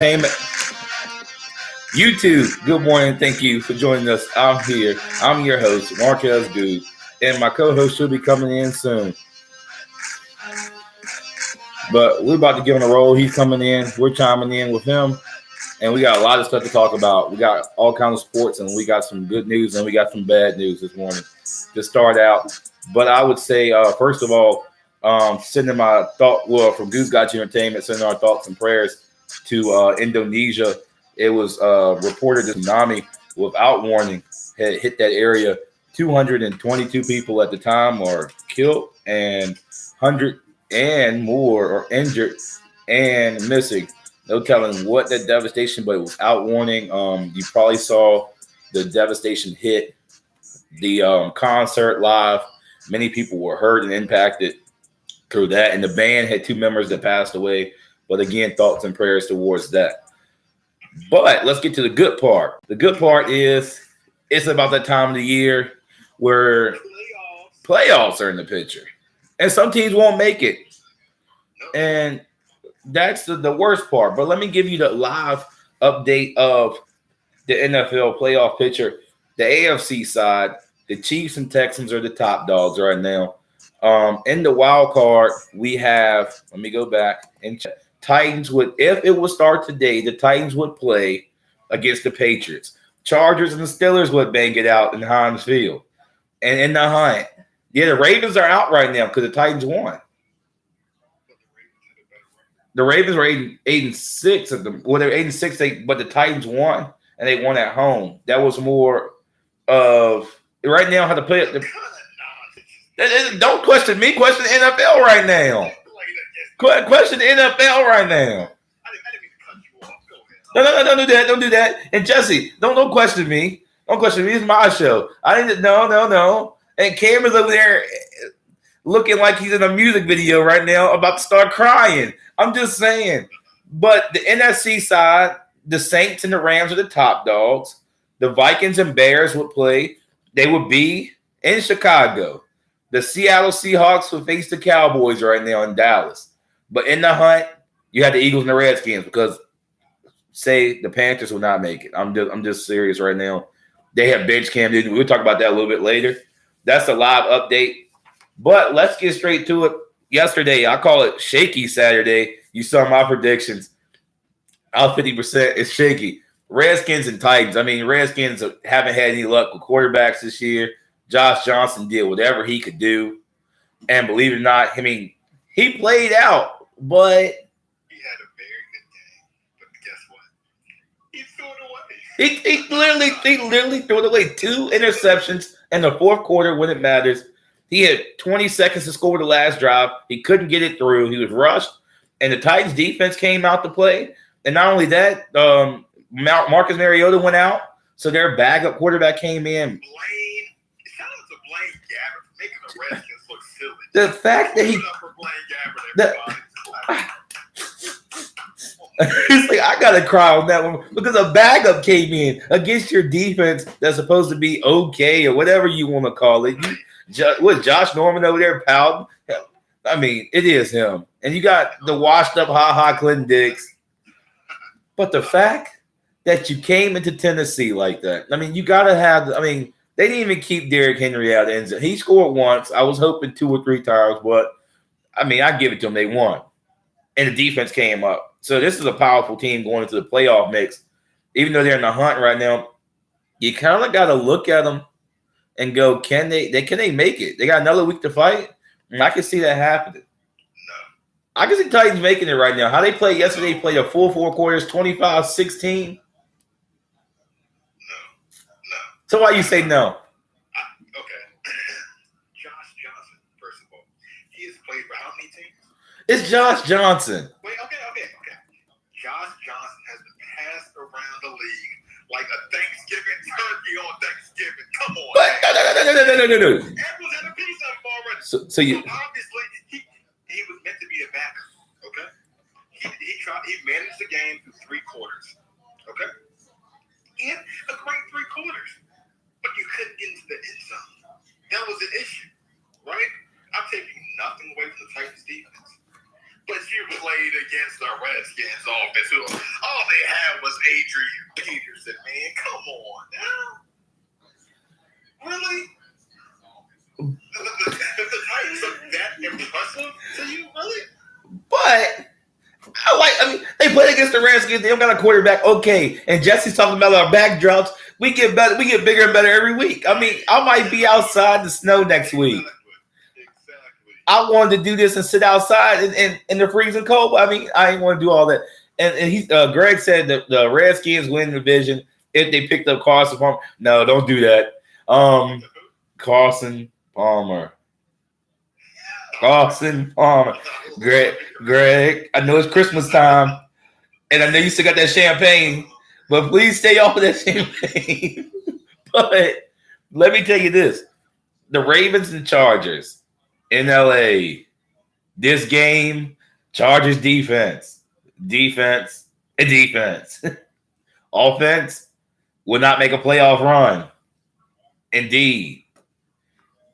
Entertainment. YouTube, good morning. Thank you for joining us. I'm here. I'm your host, Marquez Goode, and my co-host should be coming in soon. But we're about to get on a roll. He's coming in. We're chiming in with him, and we got a lot of stuff to talk about. We got all kinds of sports, and we got some good news, and we got some bad news this morning to start out. But I would say, first of all, sending my thought, well, from Goose Got You Entertainment, sending our thoughts and prayers to Indonesia. It was reported a tsunami without warning had hit that area. 222 people at the time are killed, and 100 and more are injured and missing. No telling what that devastation, but it was out warning. You probably saw the devastation hit the concert live. Many people were hurt and impacted through that, and the band had two members that passed away. But again, thoughts and prayers towards that. But let's get to the good part. The good part is it's about that time of the year where playoffs are in the picture, and some teams won't make it, and that's the worst part. But let me give you the live update of the NFL playoff picture. The AFC side, the Chiefs and Texans are the top dogs right now. In the wild card, we have, let me go back and check. Titans would, if it would start today, the Titans would play against the Patriots. Chargers and the Steelers would bang it out in Heinz Field. And in the hunt, yeah, the Ravens are out right now because the Titans won. The Ravens were 8-6 of them. Well, they were 8-6, but the Titans won, and they won at home. That was more of right now how to play it. Don't question me. Question the NFL right now. Question the NFL right now. No, don't do that. Don't do that. And Jesse, don't question me. Don't question me. It's my show. I didn't. No. And Cam is over there looking like he's in a music video right now, about to start crying. I'm just saying. But the NFC side, the Saints and the Rams are the top dogs. The Vikings and Bears would play. They would be in Chicago. The Seattle Seahawks would face the Cowboys right now in Dallas. But in the hunt, you had the Eagles and the Redskins because, say, the Panthers will not make it. I'm just serious right now. They have bench Cam Newton. We'll talk about that a little bit later. That's the live update. But let's get straight to it. Yesterday, I call it Shaky Saturday. You saw my predictions. Out 50%. It's shaky. Redskins and Titans. I mean, Redskins haven't had any luck with quarterbacks this year. Josh Johnson did whatever he could do. And believe it or not, I mean, he played out, but he had a very good game. But guess what? He threw it away. He literally threw it away. 2 interceptions in the fourth quarter when it matters. He had 20 seconds to score the last drive. He couldn't get it through. He was rushed. And the Titans defense came out to play. And not only that, Marcus Mariota went out. So their backup quarterback came in. Shout out to Blaine Gabbert for making the Redskins look silly. The fact that he he's like, I gotta cry on that one because a backup came in against your defense that's supposed to be okay or whatever you want to call it. With Josh Norman over there pouting? I mean, it is him. And you got the washed up Clinton Dix. But the fact that you came into Tennessee like that, I mean, you gotta have. I mean, they didn't even keep Derrick Henry out of the end zone. He scored once. I was hoping 2 or 3 times, but I mean, I give it to them. They won. And the defense came up. So this is a powerful team going into the playoff mix. Even though they're in the hunt right now, you kind of got to look at them and go, can they make it? They got another week to fight? And I can see that happening. No. I can see Titans making it right now. How they played yesterday, played a full 4 quarters, 25-16. No. So why you say no? Okay. Josh Johnson, first of all. He has played for how many teams? It's Josh Johnson. Wait, okay. Josh Johnson has been passed around the league like a Thanksgiving turkey on Thanksgiving. Come on. But no. Everyone's had a piece of him already. So obviously he was meant to be a backup. Okay. He managed the game through 3 quarters. Okay. In a great 3 quarters. But you couldn't get into the end zone. That was an issue. Right? I'm taking nothing away from the Titans defense. But you played against the Redskins offense. All they had was Adrian Peterson, man. Come on now. Really? The Titans are that impressive to you, really? But I mean, they played against the Redskins. They don't got a quarterback. Okay, and Jesse's talking about our backdrops. We get better. We get bigger and better every week. I mean, I might be outside the snow next week. Exactly. I wanted to do this and sit outside in the freezing cold. But I mean, I didn't want to do all that. And he, Greg said that the Redskins win the division if they picked up Carson Palmer. No, don't do that. Carson Palmer. Greg, I know it's Christmas time, and I know you still got that champagne, but please stay off of that champagne. But let me tell you this. The Ravens and Chargers in LA. This game, Chargers defense. Offense will not make a playoff run. Indeed.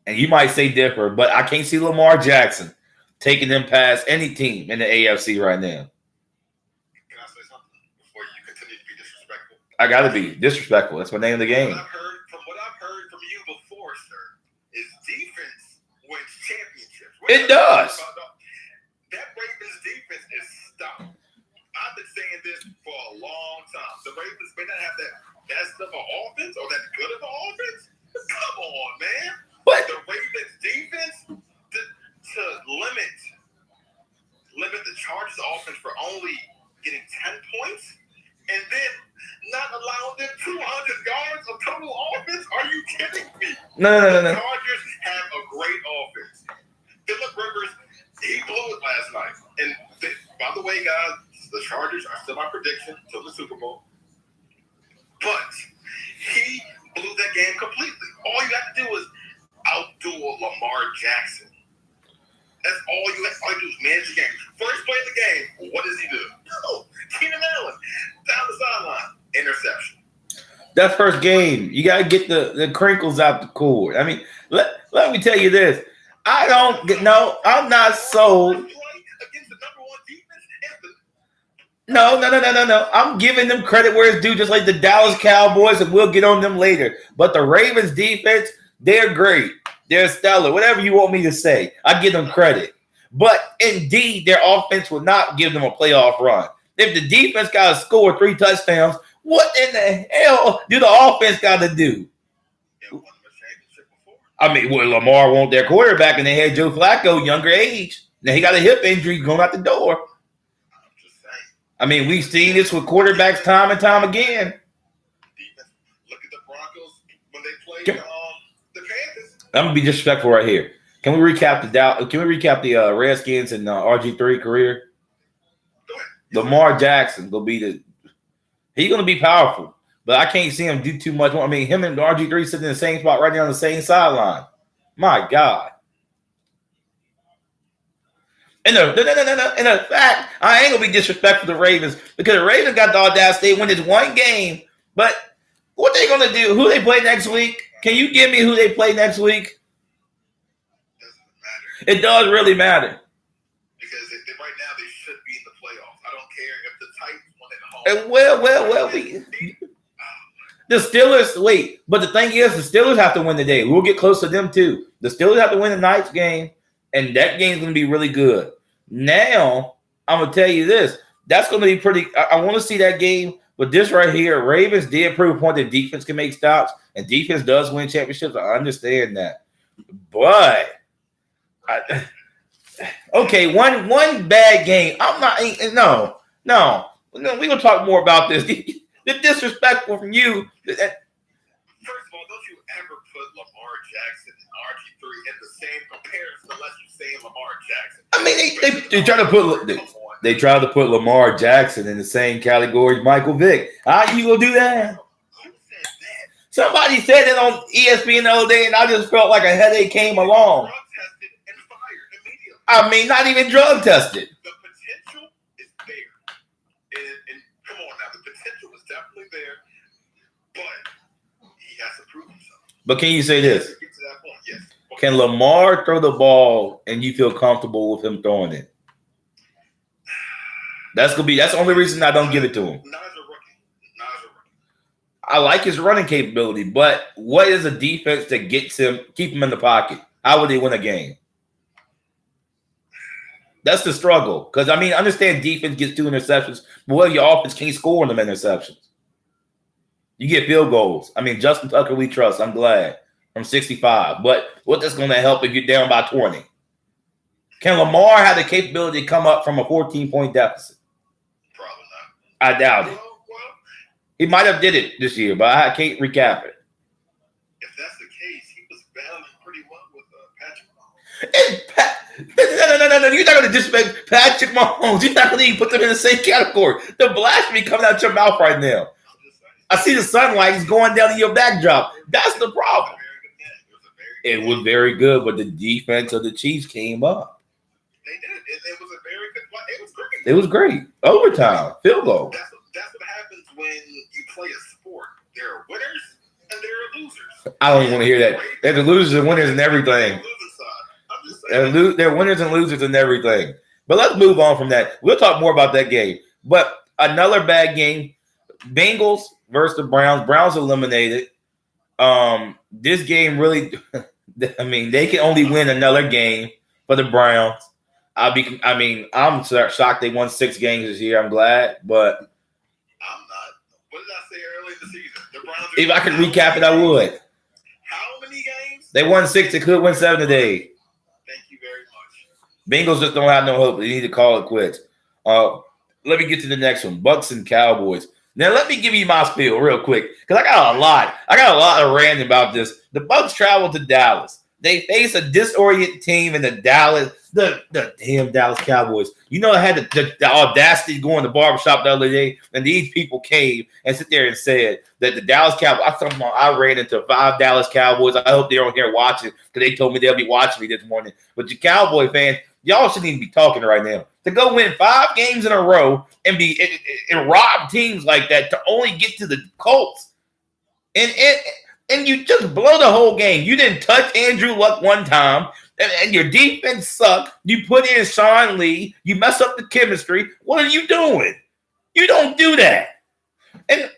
And you might say different, but I can't see Lamar Jackson taking them past any team in the AFC right now. Can I say something before you continue to be disrespectful? I got to be disrespectful. That's my name of the game. What I've heard from you before, sir, is defense wins championships. It does. That Ravens defense is stout. I've been saying this for a long time. The Ravens may not have that best of an offense or that good of an offense. Come on, man. But the Ravens defense to limit the Chargers offense for only getting 10 points and then not allowing them 200 yards of total offense? Are you kidding me? No. The Chargers have a great offense. Phillip Rivers, he blew it last night. And by the way, guys, the Chargers are still my prediction to the Super Bowl. But he blew that game completely. All you have to do is outdo Lamar Jackson. That's all you do is manage the game. First play of the game, what does he do? Oh, Keenan Allen down the sideline, interception. That first game, you got to get the crinkles out the cord. I mean, let me tell you this. I'm not sold. Against the number one defense. No. I'm giving them credit where it's due, just like the Dallas Cowboys, and we'll get on them later. But the Ravens defense, they're great. They're stellar. Whatever you want me to say, I give them credit. But indeed, their offense will not give them a playoff run. If the defense got to score 3 touchdowns, what in the hell do the offense got to do? I mean, well, Lamar won't their quarterback, and they had Joe Flacco, younger age. Now he got a hip injury going out the door. I mean, we've seen this with quarterbacks time and time again. Look at the Broncos when they played the Panthers. I'm gonna be disrespectful right here. Can we recap the Redskins and RG3 career? Go ahead. Lamar Jackson he's gonna be powerful, but I can't see him do too much. I mean, him and RG3 sitting in the same spot right there on the same sideline. My God. And the fact, I ain't gonna be disrespectful to the Ravens because the Ravens got the audacity to win this one game. But what they gonna do? Who they play next week? Can you give me who they play next week? Doesn't matter. It does really matter. Because right now they should be in the playoffs. I don't care if the Titans won at home. The Steelers, wait, but the thing is, the Steelers have to win the day. We'll get close to them too. The Steelers have to win the night's game, and that game's going to be really good. Now, I'm going to tell you this. That's going to be pretty – I want to see that game, but this right here, Ravens did prove a point that defense can make stops, and defense does win championships. I understand that. But, okay, one bad game. I'm not – no. We're going to talk more about this. The disrespectful from you. First of all, don't you ever put Lamar Jackson and RG3 in the same comparison unless you're saying Lamar Jackson. I mean, they try to put they try to put Lamar Jackson in the same category as Michael Vick. How you gonna do that? Who said that? Somebody said it on ESPN the other day, and I just felt like a headache came along. Drug tested and fired immediately. I mean, not even drug tested. The potential is there. And come on now, the potential is definitely there, but he has to prove himself. But can you say this? Get to that point, yes. Can Lamar throw the ball and you feel comfortable with him throwing it? That's the only reason I don't give it to him. Not as a rookie. I like his running capability, but what is a defense that keep him in the pocket? How would they win a game? That's the struggle. Because, I understand defense gets 2 interceptions, but what if your offense can't score on them interceptions? You get field goals. Justin Tucker, we trust. I'm glad. From 65. But what that's going to help if you're down by 20? Can Lamar have the capability to come up from a 14-point deficit? Probably not. I doubt it. He might have did it this year, but I can't recap it. If that's the case, he was battling pretty well with Patrick Mahomes. No. You're not going to disrespect Patrick Mahomes. You're not going to even put them in the same category. The blasphemy coming out your mouth right now. I see the sunlight is going down in your backdrop. That's the problem. It was very good, but the defense of the Chiefs came up. They did. It was a very good play. It was great. It was great. Overtime. Field goal. That's what happens when you play a sport. There are winners and there are losers. I don't even want to hear that. There's the losers and winners and everything. They're winners and losers and everything. But let's move on from that. We'll talk more about that game. But another bad game. Bengals versus the Browns. Browns eliminated. This game really, they can only win another game for the Browns. I'm shocked they won 6 games this year. I'm glad, but I'm not. What did I say earlier this season? The Browns. If I could recap it, I would. How many games? They won 6. They could win 7 today. Thank you very much. Bengals just don't have no hope. They need to call it quits. Let me get to the next one. Bucks and Cowboys. Now, let me give you my spiel real quick because I got a lot of ranting about this. The Bucks traveled to Dallas. They face a disoriented team in the damn Dallas Cowboys. I had the audacity to go in the barbershop the other day, and these people came and sit there and said that the Dallas Cowboys, I ran into 5 Dallas Cowboys. I hope they're on here watching because they told me they'll be watching me this morning. But you Cowboy fans, y'all shouldn't even be talking right now. To go win 5 games in a row and rob teams like that to only get to the Colts. And you just blow the whole game. You didn't touch Andrew Luck one time, and your defense sucked. You put in Sean Lee. You mess up the chemistry. What are you doing? You don't do that. And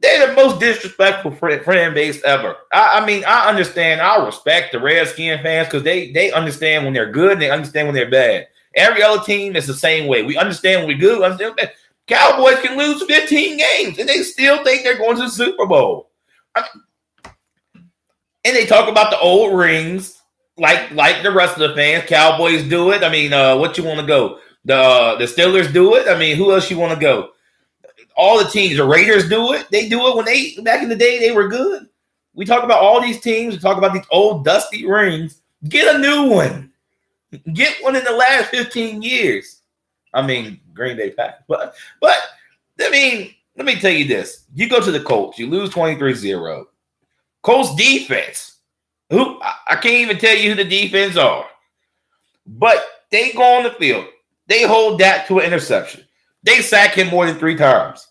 they're the most disrespectful fan base ever. I understand. I respect the Redskin fans because they understand when they're good and they understand when they're bad. Every other team is the same way. We understand when we're good. We understand when Cowboys can lose 15 games and they still think they're going to the Super Bowl. And they talk about the old rings like the rest of the fans. Cowboys do it. What you want to go? The Steelers do it. Who else you want to go? All the teams. The Raiders do it. They do it when back in the day, they were good. We talk about all these teams. We talk about these old dusty rings. Get a new one. Get one in the last 15 years. Green Bay Packers. But let me tell you this. You go to the Colts. You lose 23-0. Colts defense. I can't even tell you who the defense are. But they go on the field. They hold that to an interception. They sack him more than 3 times.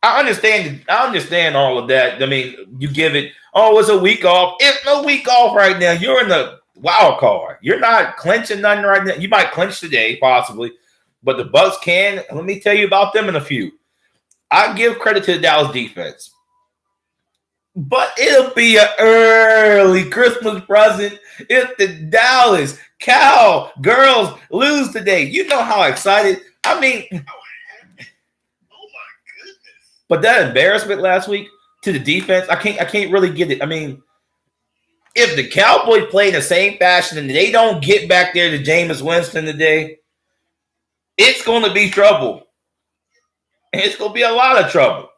I understand all of that. You give it, it's a week off. It's no week off right now. You're in the wild card. You're not clinching nothing right now. You might clinch today, possibly. But the Bucks can. Let me tell you about them in a few. I give credit to the Dallas defense. But it'll be an early Christmas present if the Dallas Cowgirls lose today. You know how excited. Oh my goodness. But that embarrassment last week to the defense, I can't really get it. If the Cowboys play in the same fashion and they don't get back there to Jameis Winston today, it's going to be trouble. And it's going to be a lot of trouble.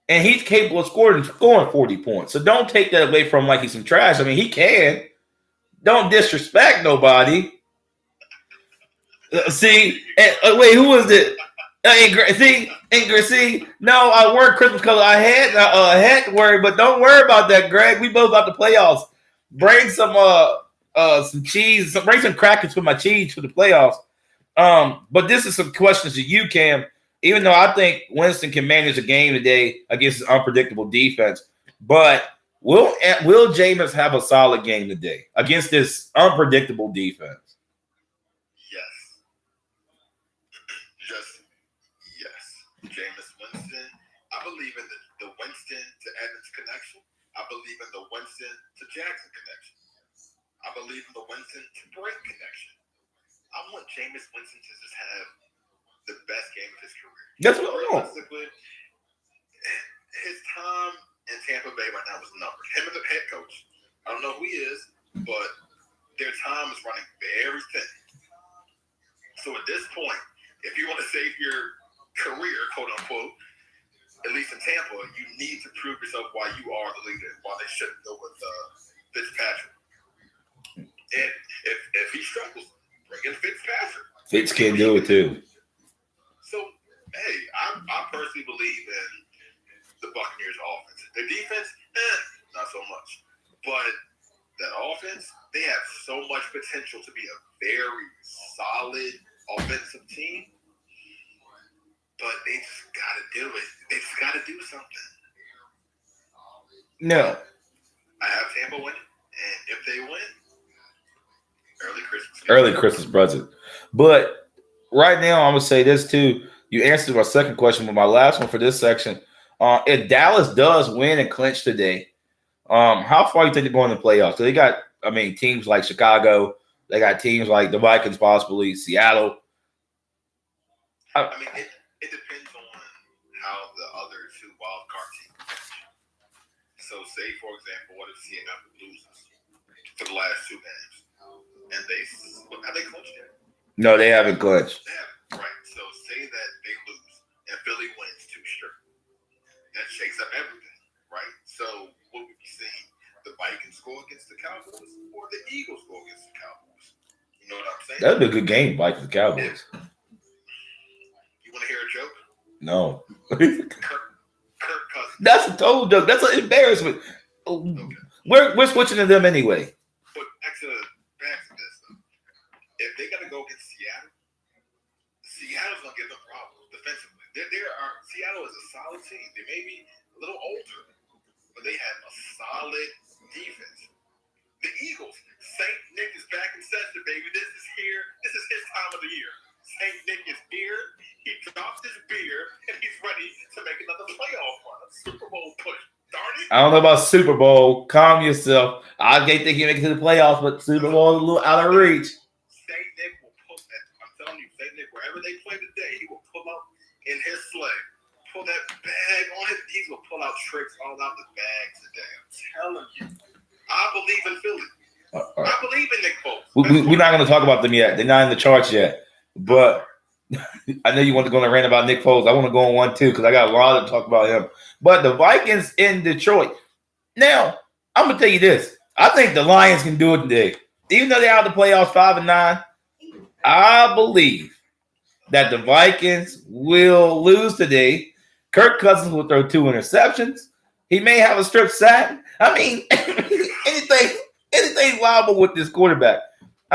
And he's capable of scoring 40 points. So don't take that away from him like he's some trash. He can. Don't disrespect nobody. See, wait, who was it? See, no, I wore Christmas color. I had to worry, but don't worry about that, Greg. We both got the playoffs. Bring some cheese, bring some crackers for my cheese for the playoffs. But this is some questions to you, Cam. Even though I think Winston can manage a game today against his unpredictable defense, but will Jameis have a solid game today against this unpredictable defense? Yes. Winston. I believe in the Winston to Evans connection. I believe in the Winston to Jackson connection. I believe in the Winston to Brake connection. I want Jameis Winston to just have the best game of his career. That's what I want. Realistically, his time in Tampa Bay right now is numbered. Him as a head coach, I don't know who he is, but their time is running very thin. So at this point, if you want to save your career, quote unquote, at least in Tampa, you need to prove yourself why you are the leader, why they shouldn't go with Fitzpatrick. And if he struggles, bring in Fitzpatrick. Fitz can do it too. So, hey, I personally believe in the Buccaneers offense. Their defense, not so much. But that offense, they have so much potential to be a very solid offensive team. But they just got to do it. They just got to do something. No. I have Tampa winning. And if they win, early Christmas. Early Christmas present. But right now, I'm going to say this too. You answered my second question, but my last one for this section. If Dallas does win and clinch today, how far do you think they're going to the playoffs? So they got, teams like Chicago. They got teams like the Vikings, possibly Seattle. It depends on how the other two wild card teams finish. So, say for example, what if Seattle loses for the last two games, and have they clinched it? No, they haven't clinched. They haven't, right? So, say that they lose and Philly wins 2 straight. That shakes up everything, right? So, what would we see? The Vikings go against the Cowboys, or the Eagles go against the Cowboys? You know what I'm saying? That'd be a good game, Vikings Cowboys. You want to hear a joke? No. Kirk Cousins. That's a total joke. That's an embarrassment. Okay. We're switching to them anyway. But back to this though. If they got to go against Seattle, Seattle's gonna give them problems defensively. Seattle is a solid team. They may be a little older, but they have a solid defense. The Eagles, Saint Nick is back and says the baby. This is here. This is his time of the year. Saint Nick is here. He dropped his beer and he's ready to make another playoff run, a Super Bowl push. Darn it! I don't know about Super Bowl. Calm yourself. I can't think you make it to the playoffs, but Super Bowl is a little out of reach. Saint Nick will pull that. I'm telling you, Saint Nick, wherever they play today, he will pull up in his sleigh, pull that bag on his. He will pull out tricks all out the bag today. I'm telling you, I believe in Philly. I believe in Nick Foles. We're not going to talk about them yet. They're not in the charts yet. But I know you want to go on a rant about Nick Foles. I want to go on one too because I got a lot to talk about him. But the Vikings in Detroit. Now, I'm going to tell you this. I think the Lions can do it today. Even though they're out of the playoffs 5-9, I believe that the Vikings will lose today. Kirk Cousins will throw 2 interceptions. He may have a strip sack. Anything liable with this quarterback.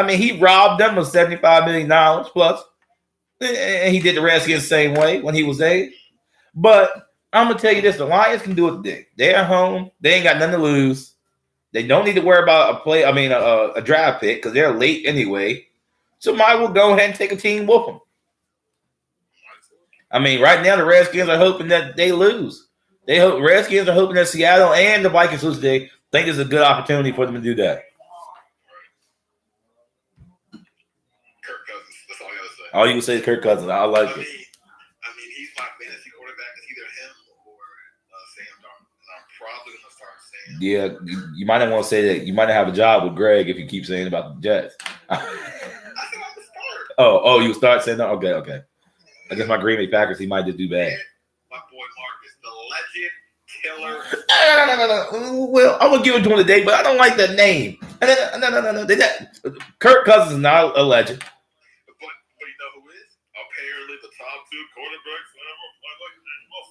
He robbed them of $75 million plus. And he did the Redskins the same way when he was there. But I'm going to tell you this. The Lions can do it today. They're home. They ain't got nothing to lose. They don't need to worry about a draft pick because they're late anyway. So might well go ahead and take a team with them. Right now the Redskins are hoping that they lose. Redskins are hoping that Seattle and the Vikings lose today. Think it's a good opportunity for them to do that. Kirk Cousins. That's all I gotta say. All you can say is Kirk Cousins. I like it. He's my fantasy quarterback. It's either him or Sam Darnold. And I'm probably gonna start Sam. Yeah, you might not want to say that. You might not have a job with Greg if you keep saying about the Jets. I said I'm the start. Oh, you start saying that? Okay. I guess my Green Bay Packers, he might just do bad. My boy Marcus, the legend killer. No. Well, I'm gonna give it to him today, but I don't like that name. No. Kirk Cousins is not a legend. But you know who is? Apparently the top 2 quarterbacks ever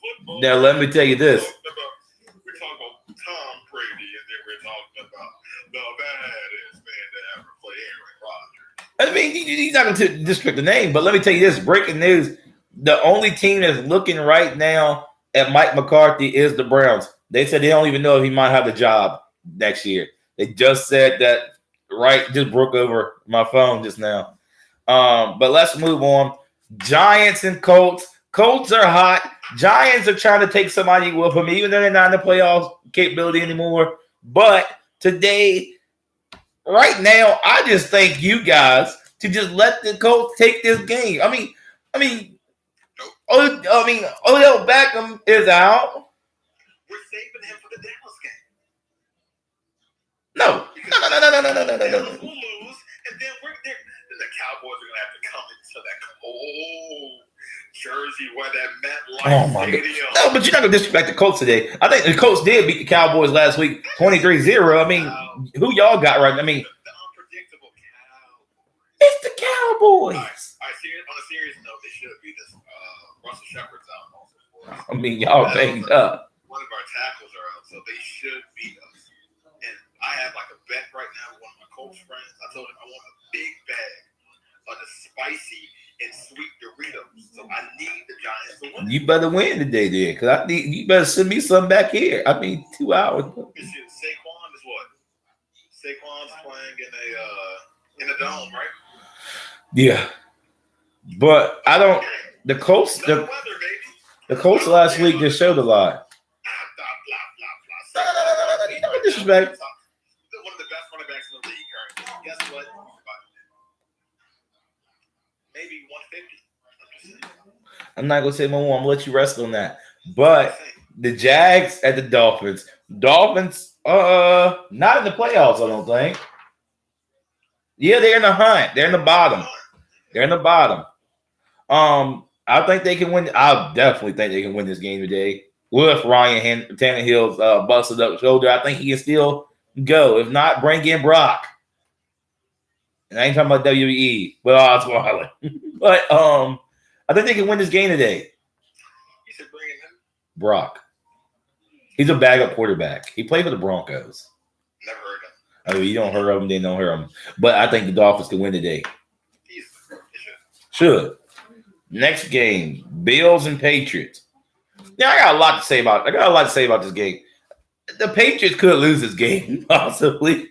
football. Now let me tell you this. We're talking about Tom Brady, and then we're talking about the baddest man to ever play Aaron Rodgers. He's not going to disrespect the name, but let me tell you this. Breaking news. The only team that's looking right now at Mike McCarthy is the Browns. They said they don't even know if he might have the job next year. They just said that, right, just broke over my phone just now. But let's move on. Giants and Colts. Colts are hot. Giants are trying to take somebody with them, even though they're not in the playoff capability anymore. But today, right now, I just thank you guys to just let the Colts take this game. I mean, Odell Beckham is out. We're saving him for the Dallas game. No. Dallas will lose, and then then the Cowboys are gonna have to come into that cold Jersey where that MetLife Stadium. No, but you're not gonna disrespect the Colts today. I think the Colts did beat the Cowboys last week, 23-0. I mean, who y'all got right? I mean, the unpredictable Cowboys. It's the Cowboys. On a serious note, they should beat us. Russell Shepard's out also. I mean, y'all banged up. One of our tackles are out, so they should beat us. And I have like a bet right now with one of my Colts friends. I told him I want a big bag of the spicy and sweet Doritos. So I need the Giants to win. You better win today, then, because you better send me something back here. I mean, 2 hours. Saquon is what? Saquon's playing in a dome, right? Yeah, but I don't. The Colts, the Colts last week just showed a lot. No disrespect. One of the best running backs in the league currently. Guess what? Maybe 150. I'm not gonna say more. I'm gonna let you rest on that. But the Jags at the Dolphins. Dolphins, not in the playoffs. I don't think. Yeah, they're in the hunt. They're in the bottom. I think they can win. I definitely think they can win this game today. With Ryan Tannehill's busted up shoulder, I think he can still go. If not, bring in Brock. And I ain't talking about WWE, but Osweiler. But I think they can win this game today. You said bring in him? Brock. He's a backup quarterback. He played for the Broncos. Never heard of him. I mean, you don't hear of him, they don't hear him. But I think the Dolphins can win today. Should. Next game, Bills and Patriots. Now I got a lot to say about this game. The Patriots could lose this game, possibly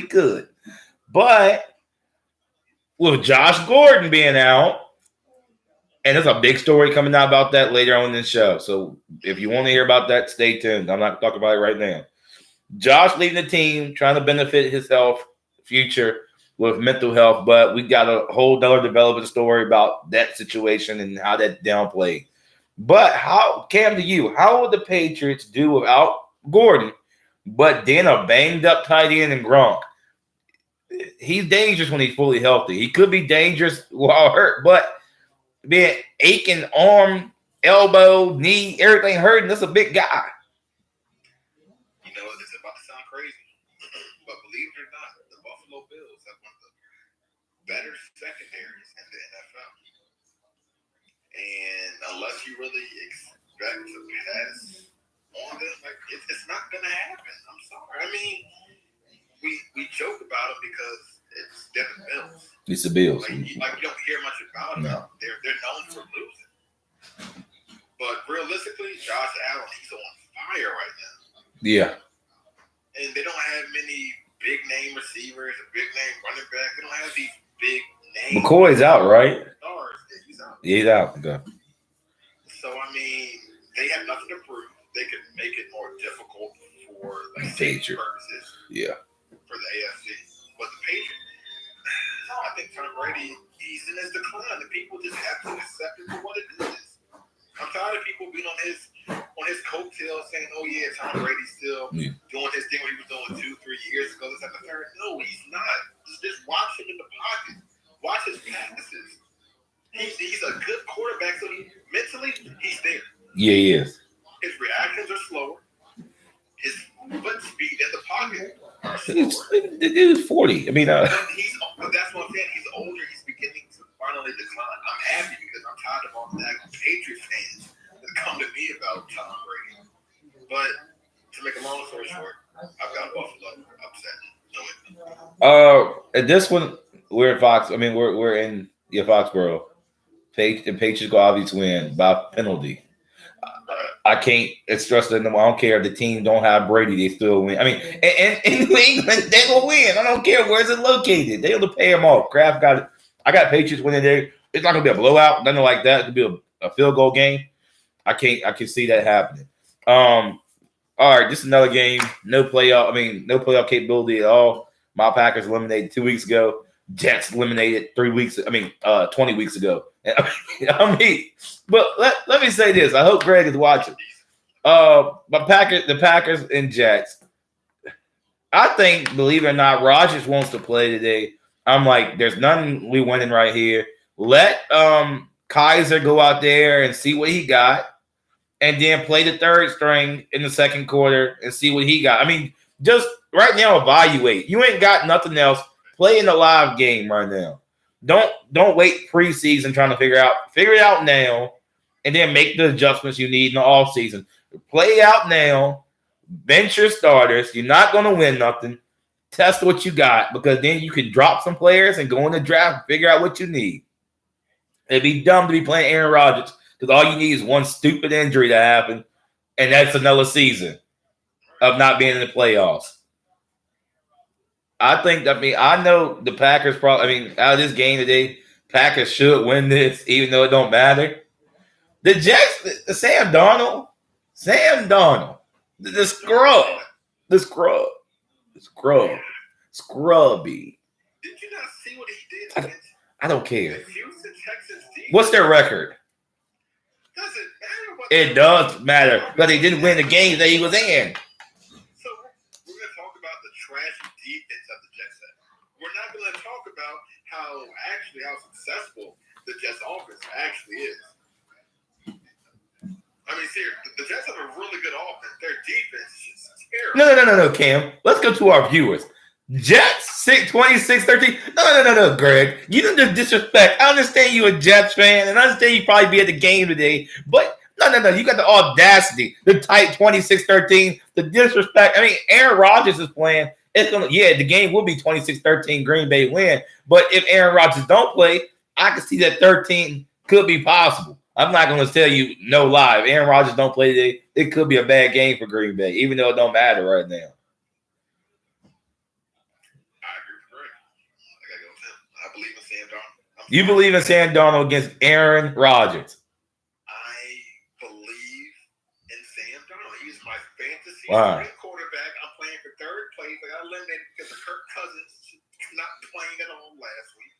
could. But with Josh Gordon being out, and there's a big story coming out about that later on in the show. So if you want to hear about that, stay tuned. I'm not talking about it right now. Josh leaving the team, trying to benefit his health future with mental health, but we got a whole other development story about that situation and how that downplayed. But how would the Patriots do without Gordon, but then a banged up tight end and Gronk? He's dangerous when he's fully healthy. He could be dangerous while hurt, but being aching arm, elbow, knee, everything hurting, that's a big guy. You know, it's about to sound crazy, but believe it or not, the Buffalo Bills have one of the better secondaries in the NFL. And unless you really expect to pass on them, like it's not going to happen. I'm sorry. I mean, we joke about it because it's Devin Mills. It's the Bills. Like you don't hear much about them. No. They're known for losing. But realistically, Josh Allen, he's on fire right now. Yeah. And they don't have many big name receivers, a big name running back. They don't have these big names. McCoy's out, right? Stars. He's out. Yeah, he's out. Okay. So I mean, they have nothing to prove. They could make it more difficult for like safety purposes. Yeah. For the AFC, but the Patriots, I think Tom Brady, he's in his decline. The people just have to accept it for what it is. I'm tired of people being on his coattails saying, "Oh yeah, Tom Brady's still doing his thing what he was doing 2-3 years ago." This at the third. No, he's not. Just watch him in the pocket. Watch his passes. He's a good quarterback, so mentally he's there. Yeah, he is. His reactions are slower. His foot speed in the pocket are slower. The dude's 40. I mean, that's what I'm saying. He's older. He's beginning to finally decline. I'm happy because I'm tired of all the Patriots fans that come to me about Tom Brady. But to make a long story short, I've got Buffalo upset. At this one, we're in Fox. I mean, we're in Foxborough. The Patriots go obviously win by penalty. I can't stress that. I don't care if the team don't have Brady, they still win. I mean, and in New England, they will win. I don't care where's it located. They'll pay them off. Kraft got it. I got Patriots winning there. It's not gonna be a blowout, nothing like that. It'll be a field goal game, I can see that happening. All right, this is another game. No playoff capability at all. My Packers eliminated 2 weeks ago. Jets eliminated 20 weeks ago. But let me say this. I hope Greg is watching. The Packers and Jets. I think, believe it or not, Rodgers wants to play today. I'm like, there's nothing we winning right here. Let Kaiser go out there and see what he got, and then play the third string in the second quarter and see what he got. I mean, just right now, evaluate. You ain't got nothing else. Play in the live game right now. Don't wait preseason trying to figure it out now, and then make the adjustments you need in the offseason. Play out now. Bench your starters. You're not going to win nothing. Test what you got, because then you can drop some players and go in the draft and figure out what you need. It'd be dumb to be playing Aaron Rodgers, because all you need is one stupid injury to happen, and that's another season of not being in the playoffs. I know the Packers probably, out of this game today, Packers should win this, even though it don't matter. The Jets, the Sam Darnold, the scrubby. Did you not see what he did? I don't care. Houston Texans team. What's their record? Doesn't matter what. It does matter, but he didn't win the game that he was in. So we're going to talk about the trashy defense of the Jets. We're not going to talk about how successful the Jets offense actually is. Seriously, the Jets have a really good offense. Their defense is terrible. No, Cam. Let's go to our viewers. Jets 26-13. No, Greg. You don't disrespect. I understand you a Jets fan, and I understand you probably be at the game today, but no. You got the audacity to type 26-13. The disrespect. Aaron Rodgers is playing. The game will be 26-13 Green Bay win. But if Aaron Rodgers don't play, I can see that 13 could be possible. I'm not going to tell you no lie. If Aaron Rodgers don't play today, it could be a bad game for Green Bay, even though it don't matter right now. I agree with Greg. I got to go with him. I believe in Sam Darnold. You believe in Sam Darnold against Aaron Rodgers? I believe in Sam Darnold. He's my fantasy quarterback. I'm playing for third place. I got eliminated because of Kirk Cousins not playing at all last week.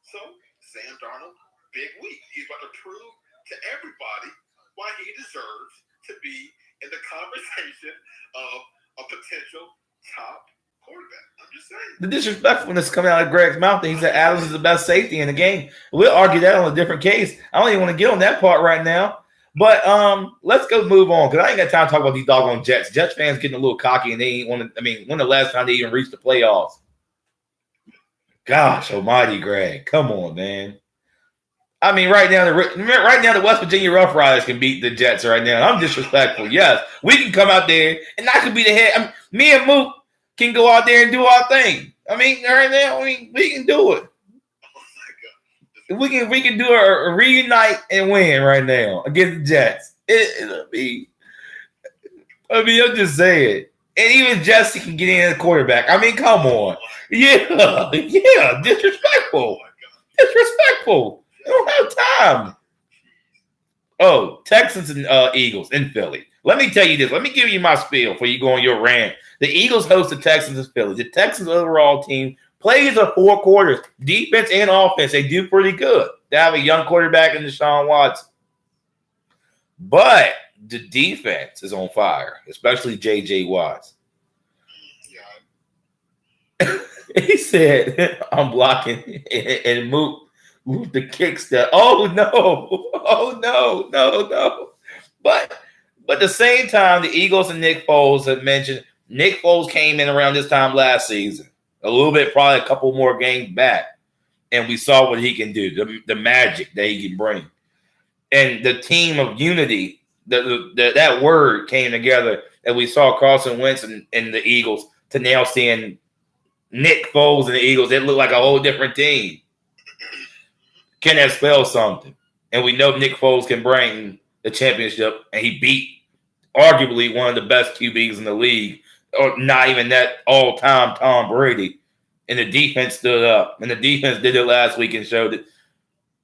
So, Sam Darnold, big week. He's about to prove to everybody why he deserves to be in the conversation of a potential top quarterback. I'm just saying. The disrespectfulness coming out of Greg's mouth that he said Adams is the best safety in the game. We'll argue that on a different case. I don't even want to get on that part right now. But let's go move on, because I ain't got time to talk about these doggone Jets. Jets fans getting a little cocky, and they ain't want to. When the last time they even reached the playoffs? Gosh almighty, Greg. Come on, man. Right now the West Virginia Rough Riders can beat the Jets right now. I'm disrespectful. Yes, we can come out there, and I could be the head. Me and Mook can go out there and do our thing. Right now, we can do it. We can do a reunite and win right now against the Jets. I'm just saying. And even Jesse can get in as quarterback. Come on. Yeah, disrespectful. They don't have time. Oh, Texans and Eagles in Philly. Let me tell you this. Let me give you my spiel before you go on your rant. The Eagles host the Texans in Philly. The Texans overall team plays the 4 quarters, defense and offense. They do pretty good. They have a young quarterback in Deshaun Watson. But the defense is on fire, especially J.J. Watts. He said, I'm blocking and move the kick step. Oh, no. But at the same time, the Eagles and Nick Foles have mentioned Nick Foles came in around this time last season. A little bit, probably a couple more games back. And we saw what he can do, the magic that he can bring. And the team of unity, that word came together, and we saw Carson Wentz and the Eagles to now seeing Nick Foles and the Eagles. It looked like a whole different team. Can that spell something? And we know Nick Foles can bring the championship, and he beat arguably one of the best QBs in the league, or not even that all-time Tom Brady. And the defense stood up. And the defense did it last week and showed it.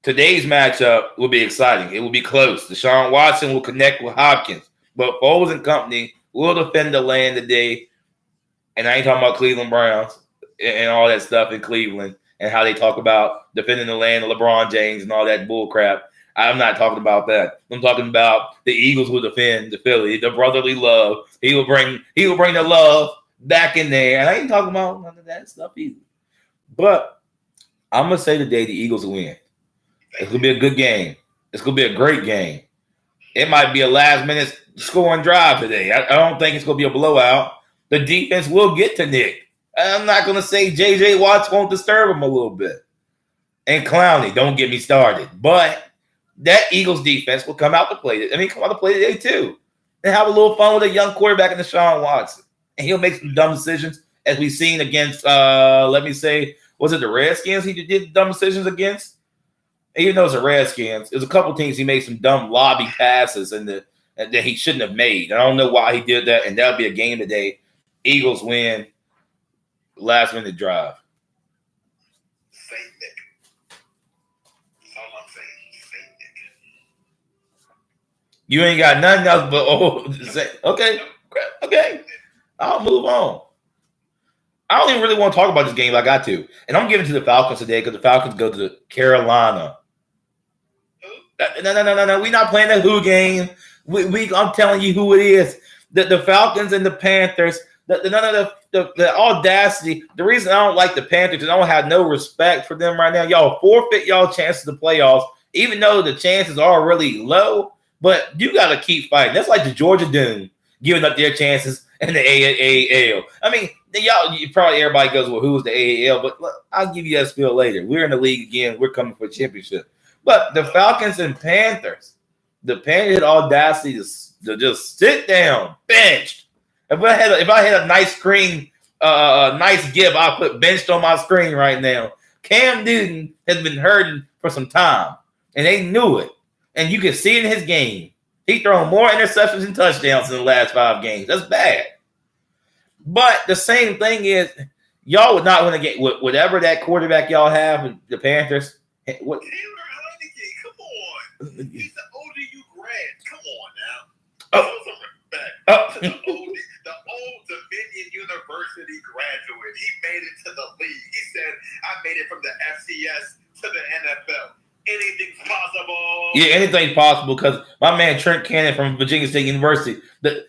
Today's matchup will be exciting. It will be close. Deshaun Watson will connect with Hopkins, but Foles and company will defend the land today. And I ain't talking about Cleveland Browns and all that stuff in Cleveland and how they talk about defending the land of LeBron James and all that bull crap. I'm not talking about that. I'm talking about the Eagles will defend the Philly, the brotherly love. He will bring the love back in there. And I ain't talking about none of that stuff either. But I'm gonna say today the Eagles will win. It's gonna be a good game. It's gonna be a great game. It might be a last minute scoring drive today. I don't think it's gonna be a blowout. The defense will get to Nick. I'm not gonna say J.J. Watts won't disturb him a little bit. And Clowney, don't get me started. But that Eagles defense will come out to play. Come out to play today too. And have a little fun with a young quarterback in Deshaun Watson. And he'll make some dumb decisions, as we've seen against was it the Redskins he did dumb decisions against? Even though it's the Redskins, there's a couple teams he made some dumb lobby passes and that he shouldn't have made. I don't know why he did that, and that'll be a game today. Eagles win, last minute drive. Saint Nick. That's all I'm saying. Saint Nick. You ain't got nothing else but okay. I'll move on. I don't even really want to talk about this game. I got to, and I'm giving it to the Falcons today because the Falcons go to Carolina. No. We're not playing the who game. I'm telling you who it is. The Falcons and the Panthers. The audacity. The reason I don't like the Panthers is I don't have no respect for them right now. Y'all forfeit y'all chances of the playoffs, even though the chances are really low. But you got to keep fighting. That's like the Georgia Doom giving up their chances in the AAL. Probably everybody goes, well, who's the AAL? But look, I'll give you that spiel later. We're in the league again. We're coming for a championship. But the Falcons and Panthers, the Panthers had audacity to just sit down, benched. If I had a nice screen, nice GIF, I'll put benched on my screen right now. Cam Newton has been hurting for some time, and they knew it. And you can see it in his game. He thrown more interceptions and touchdowns in the last 5 games. That's bad. But the same thing is, y'all would not want to get whatever that quarterback y'all have, the Panthers. What? Come on. He's an ODU grad. Come on now. Show some respect to the old Dominion University graduate. He made it to the league. He said, I made it from the FCS to the NFL. Anything's possible. Yeah, anything's possible because my man Trent Cannon from Virginia State University, the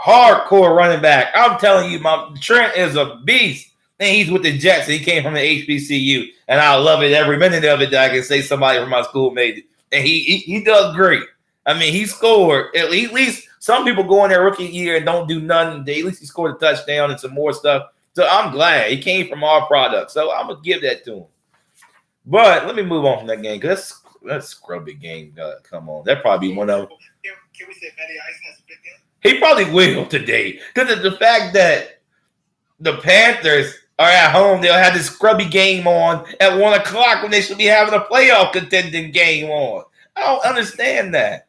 hardcore running back. I'm telling you, Trent is a beast. And he's with the Jets. And he came from the HBCU. And I love it every minute of it that I can say somebody from my school made it. And he does great. He scored. At least some people go in their rookie year and don't do nothing. At least he scored a touchdown and some more stuff. So I'm glad. He came from our product. So I'm going to give that to him. But let me move on from that game because that's scrubby game. Come on. That'd probably be one of them. Can we say Matty Ice has a big game? He probably will today because of the fact that the Panthers are at home. They'll have this scrubby game on at 1 o'clock when they should be having a playoff contending game on. I don't understand that.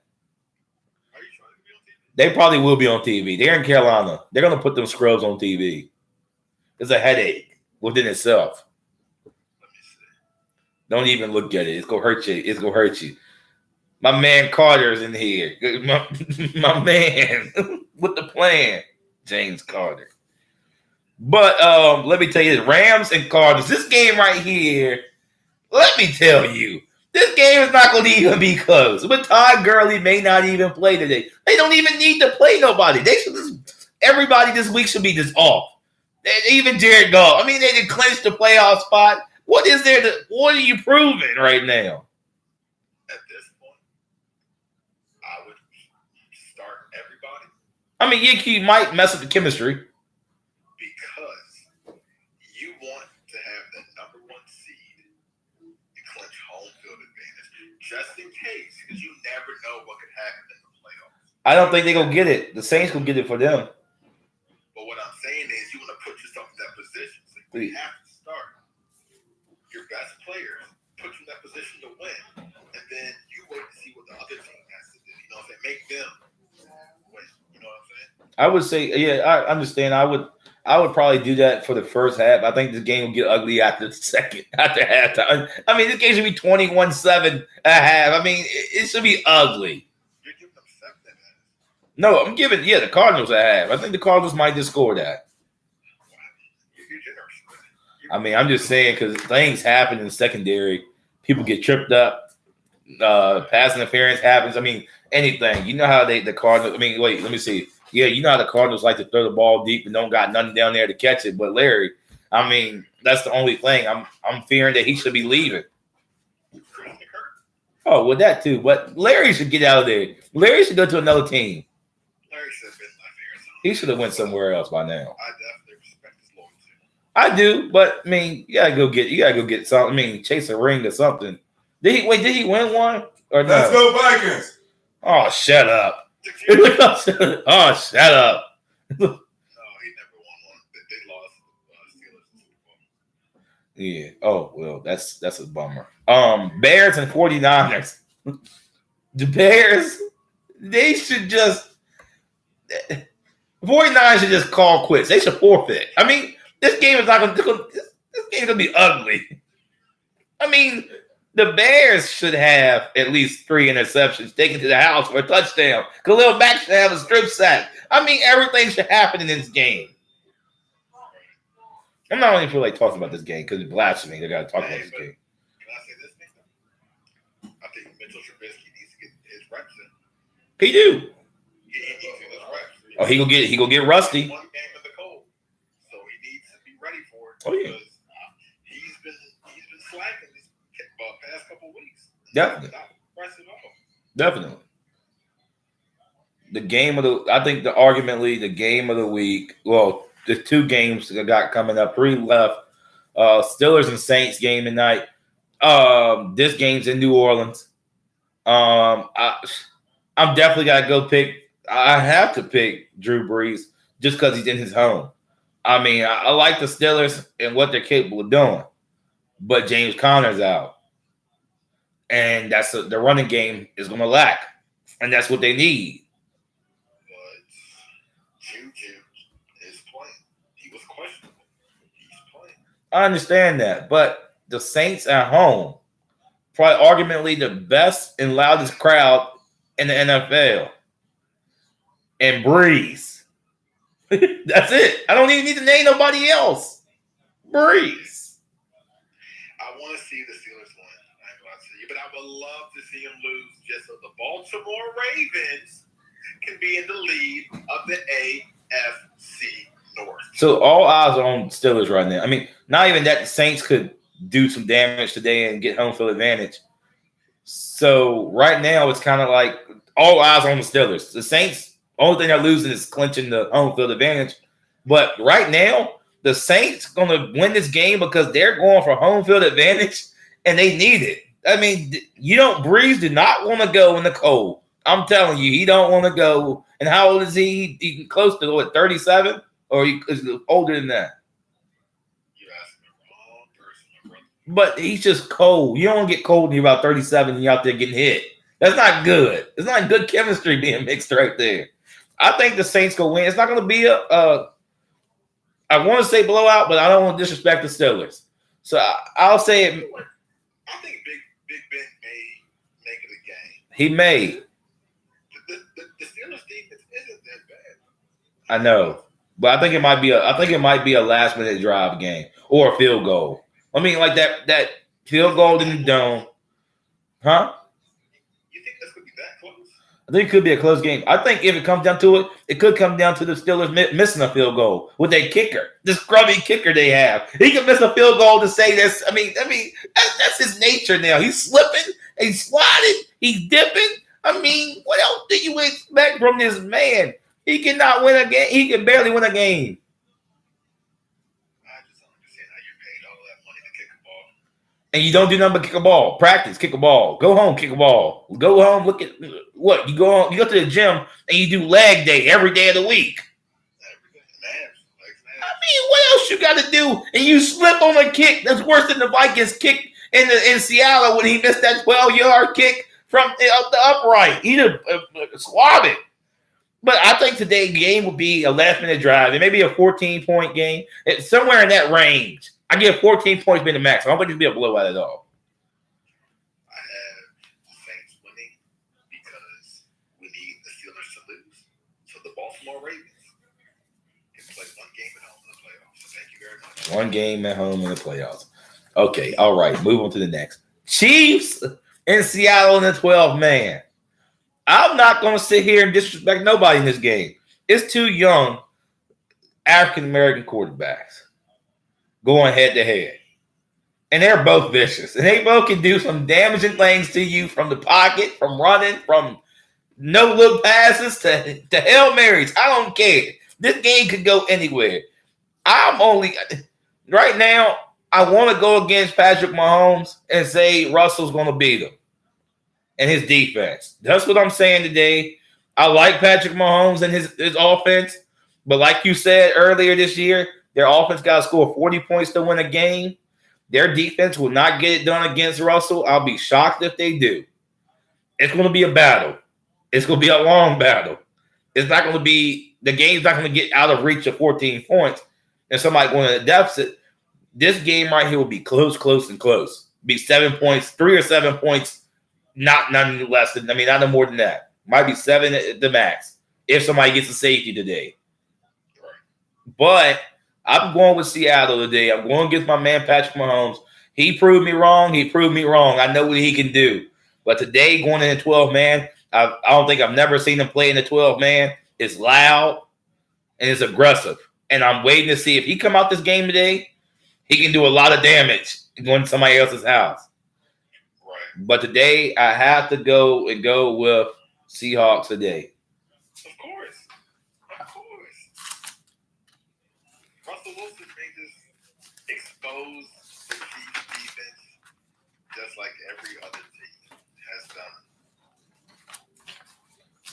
Are you trying to be on TV? They probably will be on TV. They're in Carolina. They're going to put them scrubs on TV. It's a headache within itself. Don't even look at it. It's going to hurt you. It's going to hurt you. My man Carter's in here. My man with the plan. James Carter. But let me tell you this. Rams and Cardinals. This game right here, let me tell you, this game is not going to even be close. But Todd Gurley may not even play today. They don't even need to play nobody. Everybody this week should be just off. Even Jared Goff. They did clinch the playoff spot. What is there? What are you proving right now? At this point, I would start everybody. You might mess up the chemistry. Because you want to have the number 1 seed and clinch home field advantage. Just in case, because you never know what could happen in the playoffs. I don't think they're going to get it. The Saints will get it for them. But what I'm saying is you want to put yourself in that position. So you have to start your best players, put you in that position to win, and then you wait to see what the other team has to do. You know what I'm saying? Make them win. You know what I'm saying? I would say, yeah, I understand. I I would probably do that for the first half. I think this game will get ugly after the second, after halftime. I mean, this game should be 21-7 at half. I mean, it should be ugly. You're giving them 7 at half. No, I'm giving, the Cardinals at half. I think the Cardinals might just score that. Wow. You're generous. I mean, I'm just saying because things happen in the secondary. People get tripped up. Pass interference happens. I mean, anything. You know how the Cardinals, I mean, wait, let me see. Yeah, you know how the Cardinals like to throw the ball deep and don't got nothing down there to catch it. But Larry, I mean, that's the only thing. I'm fearing that he should be leaving. Oh, well, that too. But Larry should get out of there. Larry should go to another team. Larry should have been my favorite. He should have went somewhere else by now. I definitely respect his loyalty. I do, but I mean, you gotta go get something. I mean, chase a ring or something. Did he win one or no? Let's go Vikings. Oh, shut up. Oh, shut up. No, he never won one. They lost Steelers in Super Bowl. Yeah. Oh, well, that's a bummer. Bears and 49ers. The Bears, they should just 49ers should just call quits. They should forfeit. I mean, this game is not gonna this game's gonna be ugly. I mean, the Bears should have at least 3 interceptions taken to the house for a touchdown. Khalil Mack should have a strip sack. I mean, everything should happen in this game. I'm not even feel like talking about this game because it's blasphemy. They got to talk about this game. Can I say this thing? I think Mitchell Trubisky needs to get his reps in. He do. He needs to get his reps. Oh, he gonna get rusty. One game in the cold, so he needs to be ready for it. Oh, yeah. Because he's been slacking these past couple weeks. Definitely. Definitely. I think argumentally the game of the week. Well, the 2 games that got coming up, 3 left. Steelers and Saints game tonight. This game's in New Orleans. I'm definitely gotta go pick. I have to pick Drew Brees just because he's in his home. I mean, I like the Steelers and what they're capable of doing, but James Conner's out. And the running game is going to lack, and that's what they need. But Juju is playing. He was questionable. He's playing. I understand that, but the Saints at home, probably arguably the best and loudest crowd in the NFL, and Breeze. That's it. I don't even need to name nobody else. Breeze. I want to see the Steelers win. I ain't gonna see you, but I would love to see them lose just so the Baltimore Ravens can be in the lead of the AFC North. So all eyes are on Steelers right now. I mean, not even that the Saints could do some damage today and get home field advantage. So right now it's kind of like all eyes on the Steelers. The Saints, only thing they're losing is clinching the home field advantage. But right now, the Saints going to win this game because they're going for home field advantage and they need it. I mean, Breeze did not want to go in the cold. I'm telling you, he don't want to go. And how old is he? He close to, 37? Or is he older than that? You're asking the wrong person, my brother. But he's just cold. You don't want to get cold when you're about 37 and you're out there getting hit. That's not good. It's not good chemistry being mixed right there. I think the Saints go win. It's not going to be I want to say blowout, but I don't want to disrespect the Steelers. So I'll say it. I think Big Ben may make it a game. He may. The Steelers defense isn't that bad. I know, but I think it might be a last minute drive game or a field goal. I mean, like that field goal in the dome, huh? You think that's gonna be that close? I think it could be a close game. I think if it comes down to it, it could come down to the Steelers missing a field goal with their kicker, the scrubby kicker they have. He can miss a field goal to say this. I mean, that's his nature now. He's slipping, he's sliding, he's dipping. I mean, what else do you expect from this man? He cannot win a game. He can barely win a game. I just don't understand how you're paid all that money to kick a ball. And you don't do nothing but kick a ball. Practice, kick a ball. Go home, kick a ball. Go home, look at what? You go to the gym and you do leg day every day of the week. I mean, what else you got to do? And you slip on a kick that's worse than the Vikings kick in Seattle when he missed that 12-yard kick from the upright. He just swab it. But I think today's game will be a last-minute drive. It may be a 14-point game. It's somewhere in that range. I give 14 points being the max. I don't think it'll be a blowout at all. I have the Saints winning because we need the Steelers to lose. So the Baltimore Ravens can play one game at home in the playoffs. So thank you very much. One game at home in the playoffs. Okay, all right. Move on to the next. Chiefs in Seattle in the 12-man. I'm not going to sit here and disrespect nobody in this game. It's two young African-American quarterbacks going head-to-head. And they're both vicious. And they both can do some damaging things to you from the pocket, from running, from no-look passes to Hail Marys. I don't care. This game could go anywhere. Right now, I want to go against Patrick Mahomes and say Russell's going to beat him and his defense. That's what I'm saying today. I like Patrick Mahomes and his offense, but like you said earlier this year, their offense got to score 40 points to win a game. Their defense will not get it done against Russell. I'll be shocked if they do. It's going to be a battle. It's going to be a long battle. It's not going to be – the game's not going to get out of reach of 14 points and somebody going in a deficit. This game right here will be close, and close. Be 7 points, 3 or 7 points, none less than – not no more than that. Might be 7 at the max if somebody gets a safety today. But I'm going with Seattle today. I'm going against my man Patrick Mahomes. He proved me wrong. I know what he can do. But today, going in the 12-man, I don't think I've never seen him play in the 12-man. It's loud and it's aggressive. And I'm waiting to see if he come out this game today, he can do a lot of damage going to somebody else's house. Right. But today, I have to go with Seahawks today. Of course. Russell Wilson may just expose the Chiefs defense just like every other team has done.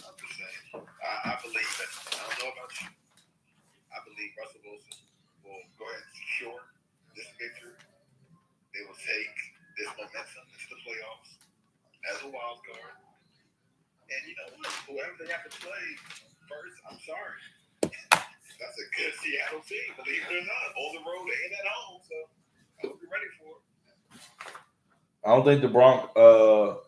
I'm just saying. I believe that. I don't know about you. I believe Russell Wilson will go ahead and secure this victory. They will take this momentum into the playoffs as a wild card. And you know what? Whoever they have to play first, I'm sorry. That's a good Seattle team, believe it or not. On the road and at home, so I hope you're ready for it. I don't think the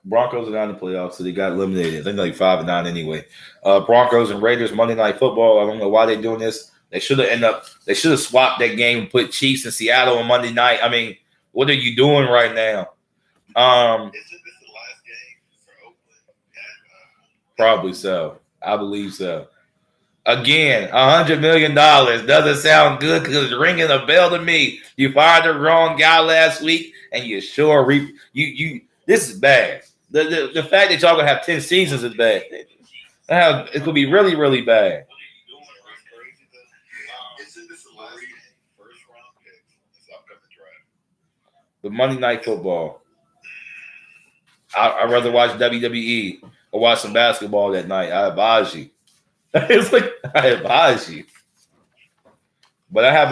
Broncos are not in the playoffs, so they got eliminated. I think like 5-9 anyway. Broncos and Raiders Monday Night Football. I don't know why they're doing this. They should have swapped that game and put Chiefs and Seattle on Monday night. What are you doing right now? Isn't this the last game for Oakland? Probably so. I believe so. Again, $100 million doesn't sound good because it's ringing a bell to me. You fired the wrong guy last week, and you sure this is bad. The fact that y'all gonna have 10 seasons is bad. It's gonna be really, really bad. The Monday Night Football. I'd rather watch WWE or watch some basketball that night. I advise you. It's like I advise you. But I have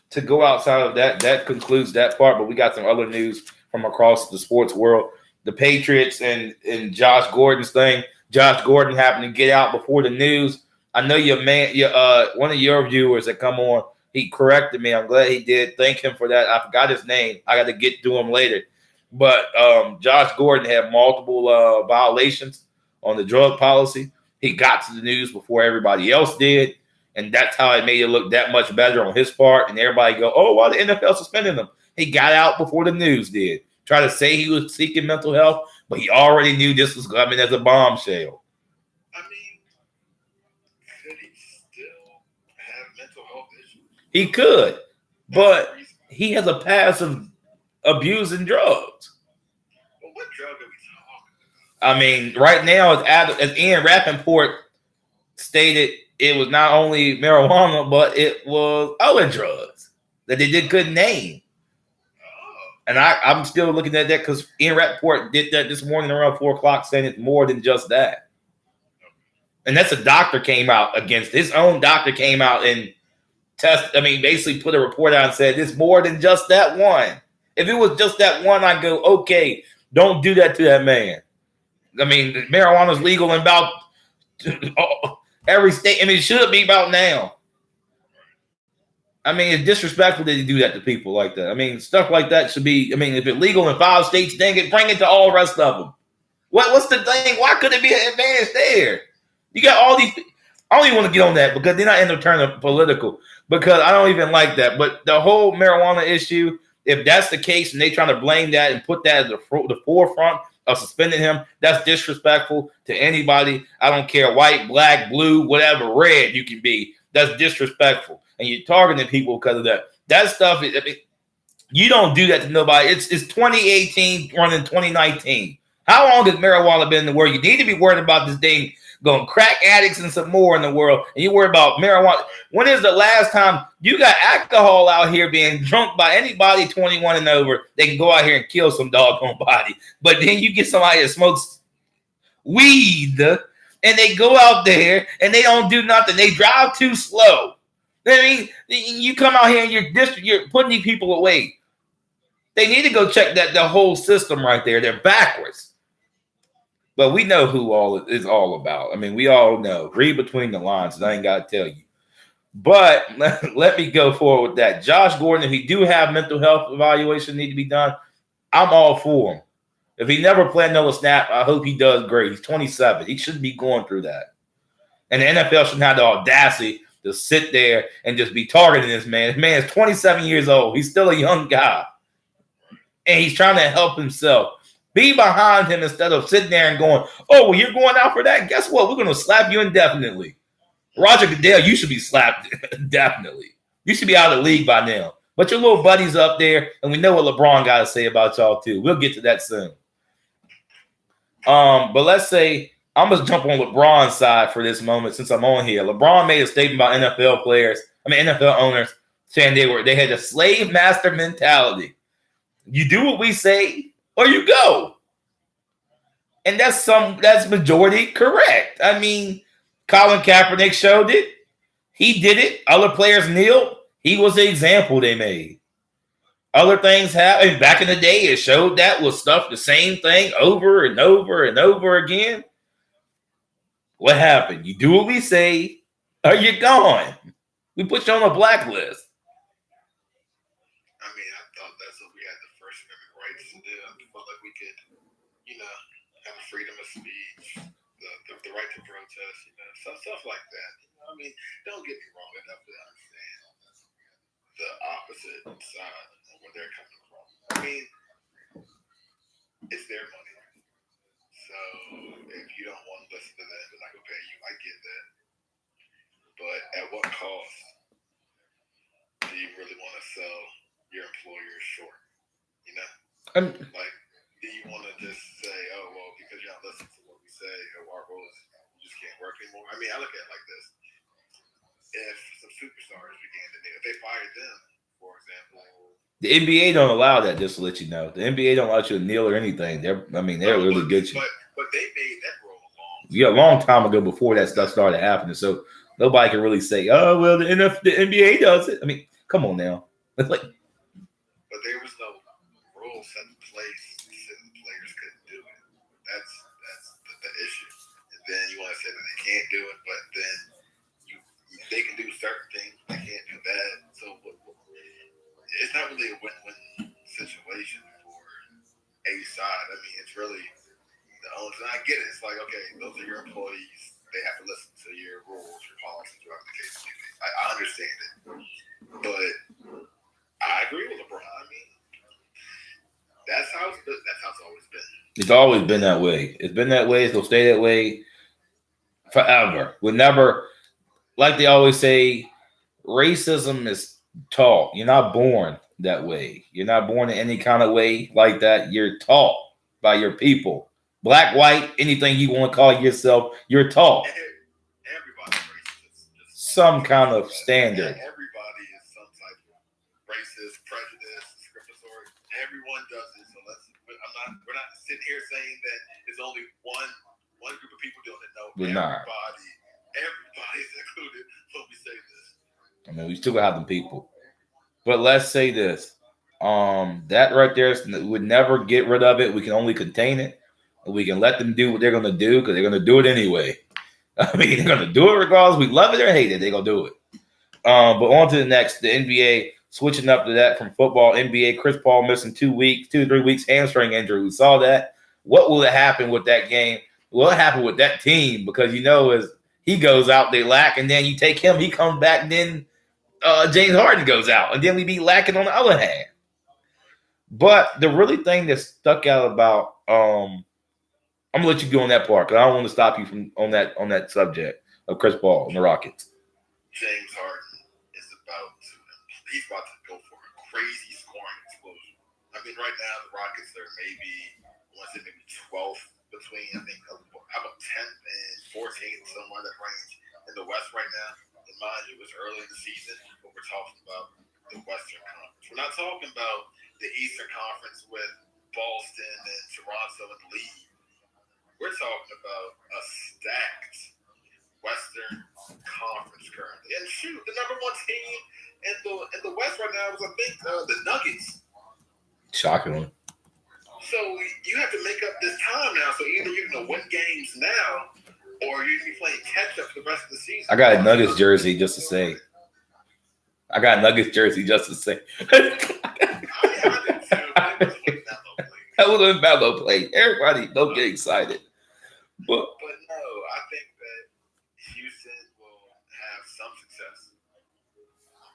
to go outside of that. That concludes that part. But we got some other news from across the sports world. The Patriots and Josh Gordon's thing. Josh Gordon happened to get out before the news. I know one of your viewers that come on, he corrected me. I'm glad he did. Thank him for that. I forgot his name. I got to get to him later. But Josh Gordon had multiple violations on the drug policy. He got to the news before everybody else did, and that's how it made it look that much better on his part. And everybody go, "Oh, why the NFL suspended him?" He got out before the news did. Try to say he was seeking mental health, but he already knew this was coming as a bombshell. Could he still have mental health issues? He could, but he has a past of abusing drugs. Well, what drug are we talking about? Right now, as Ian Rappaport stated, it was not only marijuana, but it was other drugs that they couldn't name. And I'm still looking at that because Ian Rappaport did that this morning around 4 o'clock, saying it's more than just that. And that's a doctor came out against his own doctor came out and basically put a report out and said it's more than just that one. If it was just that one, I'd go, okay, don't do that to that man. Marijuana is legal in about every state. I mean, it should be about now. I mean, it's disrespectful that you do that to people like that. I mean, stuff like that should be. I mean, if it's legal in 5 states, dang it, bring it to all the rest of them. What's the thing? Why could it be an advantage there? You got all these. I don't even want to get on that because then I end up turning political because I don't even like that. But the whole marijuana issue, if that's the case and they trying to blame that and put that at the forefront of suspending him, that's disrespectful to anybody. I don't care, white, black, blue, whatever, red you can be. That's disrespectful. And you're targeting people because of that. That stuff, I mean, you don't do that to nobody. It's 2018 running 2019. How long has marijuana been in the world? You need to be worried about this thing going crack addicts and some more in the world, and you worry about marijuana. When is the last time you got alcohol out here being drunk by anybody 21 and over? They can go out here and kill some doggone body. But then you get somebody that smokes weed, and they go out there and they don't do nothing. They drive too slow. I mean, you come out here and you're putting these people away. They need to go check the whole system right there. They're backwards. But we know who all is all about. I mean, we all know. Read between the lines, and I ain't got to tell you. But let me go forward with that. Josh Gordon, if he do have mental health evaluation need to be done, I'm all for him. If he never played another snap, I hope he does great. He's 27. He shouldn't be going through that. And the NFL shouldn't have the audacity to sit there and just be targeting this man. This man is 27 years old. He's still a young guy. And he's trying to help himself. Be behind him instead of sitting there and going, oh, well, you're going out for that? Guess what? We're going to slap you indefinitely. Roger Goodell, you should be slapped indefinitely. You should be out of the league by now. But your little buddy's up there, and we know what LeBron got to say about y'all, too. We'll get to that soon. But let's say I'm going to jump on LeBron's side for this moment since I'm on here. LeBron made a statement about NFL owners, saying they had a slave master mentality. You do what we say, or you go. And that's majority correct. I mean, Colin Kaepernick showed it. He did it. Other players kneeled. He was the example they made. Other things happened. Back in the day, it showed that was stuff, the same thing over and over and over again. What happened? You do what we say, or you're gone. We put you on a blacklist. Freedom of speech, the right to protest, stuff like that. I mean, don't get me wrong, I definitely understand the opposite side of where they're coming from. I mean, it's their money. So if you don't want to listen to that, they're not going to pay you. I get that. But at what cost do you really want to sell your employer short? Do you want to just say, oh, well, because you're not listening to what we say, our rules, you just can't work anymore? I mean, I look at it like this. If some superstars began to kneel, if they fired them, for example. The NBA don't allow that, just to let you know. The NBA don't allow you to kneel or anything. They're really good. But they made that rule a long time ago before that stuff started happening. So nobody can really say, oh, well, the NBA does it. I mean, come on now. But there was no rule set in place. The issue, and then you want to say that they can't do it, but then they can do certain things, they can't do that. So it's not really a win-win situation for a side. I mean, it's really the owners. And I get it. It's like, okay, those are your employees. They have to listen to your rules, your policies, whatever the case may be. I understand it, but I agree with LeBron. I mean, that's how it's always been. It's always been that way. It's been that way. It'll stay that way forever. We'll never, like they always say, racism is taught. You're not born that way. You're not born in any kind of way like that. You're taught by your people. Black, white, anything you want to call yourself, you're taught. Everybody's racist. Some kind of standard. Everybody is some type of racist, prejudice, discriminatory. Everyone does it. So we're not sitting here saying that it's only one group of people doing it. No, everybody's included when we say this. I mean, we still have the people. But let's say this. That right there would never get rid of it. We can only contain it. We can let them do what they're going to do because they're going to do it anyway. I mean, they're going to do it regardless. We love it or hate it. They're going to do it. But on to the next, the NBA, switching up to that from football, NBA, Chris Paul missing 2 to 3 weeks, hamstring injury. We saw that. What will happen with that game? What will happen with that team? Because, as he goes out, they lack, and then you take him, he comes back, and then James Harden goes out, and then we be lacking on the other hand. But the really thing that stuck out about, I'm going to let you go on that part because I don't want to stop you from on that subject of Chris Paul and the Rockets. James Harden is he's about to go for a crazy scoring explosion. I mean, right now, the Rockets are maybe 12th between, I think, how about 10th and 14th, somewhere in that range in the West right now. And mind you, it was early in the season, but we're talking about the Western Conference. We're not talking about the Eastern Conference with Boston and Toronto and the league. We're talking about a stacked Western Conference currently. And shoot, the number one team in the West right now is, I think, the Nuggets. Shockingly. So you have to make up this time now. So either you're going to win games now, or you're going to be playing catch up for the rest of the season. I got a Nuggets jersey just to say. I got a Nuggets jersey just to say. That was when Melo played. Everybody don't get excited. But no, I think that Houston will have some success